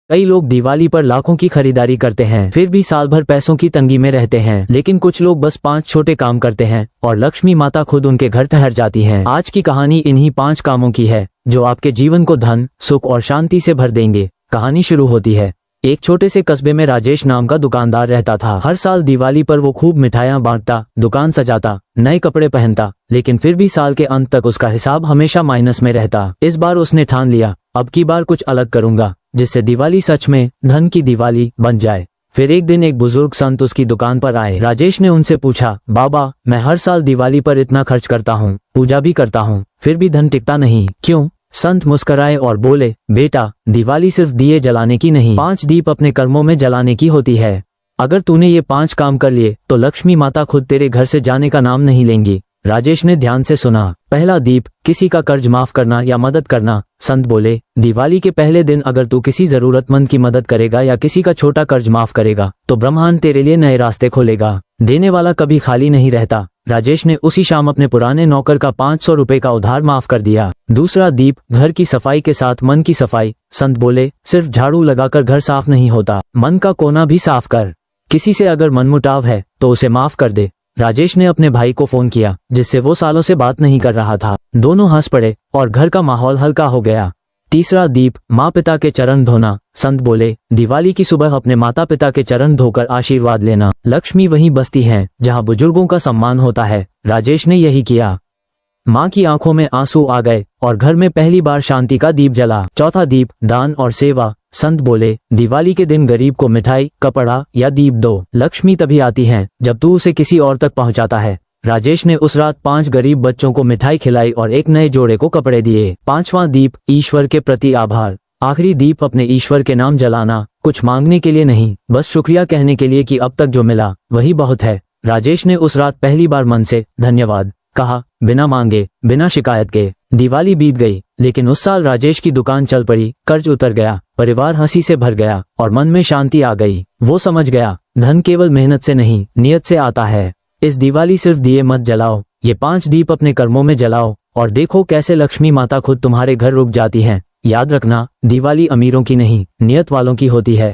कई लोग दिवाली पर लाखों की खरीदारी करते हैं, फिर भी साल भर पैसों की तंगी में रहते हैं। लेकिन कुछ लोग बस 5 छोटे काम करते हैं और लक्ष्मी माता खुद उनके घर ठहर जाती हैं। आज की कहानी इन्हीं 5 कामों की है जो आपके जीवन को धन, सुख और शांति से भर देंगे। कहानी शुरू होती है। एक छोटे से कस्बे में राजेश नाम का दुकानदार रहता था। हर साल दिवाली पर वो खूब मिठाइयाँ बांटता, दुकान सजाता, नए कपड़े पहनता, लेकिन फिर भी साल के अंत तक उसका हिसाब हमेशा माइनस में रहता। इस बार उसने ठान लिया, अब की बार कुछ अलग करूंगा, जिससे दिवाली सच में धन की दिवाली बन जाए। फिर एक दिन एक बुजुर्ग संत उसकी दुकान पर आए। राजेश ने उनसे पूछा, बाबा, मैं हर साल दिवाली पर इतना खर्च करता हूँ, पूजा भी करता हूँ, फिर भी धन टिकता नहीं, क्यों? संत मुस्कराए और बोले, बेटा, दिवाली सिर्फ दिए जलाने की नहीं, 5 दीप अपने कर्मों में जलाने की होती है। अगर तूने ये 5 काम कर लिए तो लक्ष्मी माता खुद तेरे घर से जाने का नाम नहीं लेंगी। राजेश ने ध्यान से सुना। पहला दीप, किसी का कर्ज माफ करना या मदद करना। संत बोले, दिवाली के पहले दिन अगर तू किसी जरूरतमंद की मदद करेगा या किसी का छोटा कर्ज माफ करेगा तो ब्रह्मांड तेरे लिए नए रास्ते खोलेगा। देने वाला कभी खाली नहीं रहता। राजेश ने उसी शाम अपने पुराने नौकर का 500 रुपए का उधार माफ कर दिया। दूसरा दीप, घर की सफाई के साथ मन की सफाई। संत बोले, सिर्फ झाड़ू लगाकर घर साफ नहीं होता, मन का कोना भी साफ कर। किसी से अगर मनमुटाव है तो उसे माफ कर दे। राजेश ने अपने भाई को फोन किया, जिससे वो सालों से बात नहीं कर रहा था। दोनों हंस पड़े और घर का माहौल हल्का हो गया। तीसरा दीप, माँ पिता के चरण धोना। संत बोले, दिवाली की सुबह अपने माता पिता के चरण धोकर आशीर्वाद लेना। लक्ष्मी वहीं बसती है जहाँ बुजुर्गों का सम्मान होता है। राजेश ने यही किया। माँ की आंखों में आंसू आ गए और घर में पहली बार शांति का दीप जला। चौथा दीप, दान और सेवा। संत बोले, दिवाली के दिन गरीब को मिठाई, कपड़ा या दीप दो। लक्ष्मी तभी आती है जब तू उसे किसी और तक पहुंचाता है। राजेश ने उस रात 5 गरीब बच्चों को मिठाई खिलाई और एक नए जोड़े को कपड़े दिए। 5वां दीप, ईश्वर के प्रति आभार। आखिरी दीप, अपने ईश्वर के नाम जलाना, कुछ मांगने के लिए नहीं, बस शुक्रिया कहने के लिए कि अब तक जो मिला वही बहुत है। राजेश ने उस रात पहली बार मन से धन्यवाद कहा, बिना मांगे, बिना शिकायत के। दिवाली बीत गई, लेकिन उस साल राजेश की दुकान चल पड़ी, कर्ज उतर गया, परिवार हंसी से भर गया और मन में शांति आ गई। वो समझ गया, धन केवल मेहनत से नहीं, नियत से आता है। इस दिवाली सिर्फ दिए मत जलाओ, ये 5 दीप अपने कर्मों में जलाओ और देखो कैसे लक्ष्मी माता खुद तुम्हारे घर रुक जाती है। याद रखना, दिवाली अमीरों की नहीं, नियत वालों की होती है।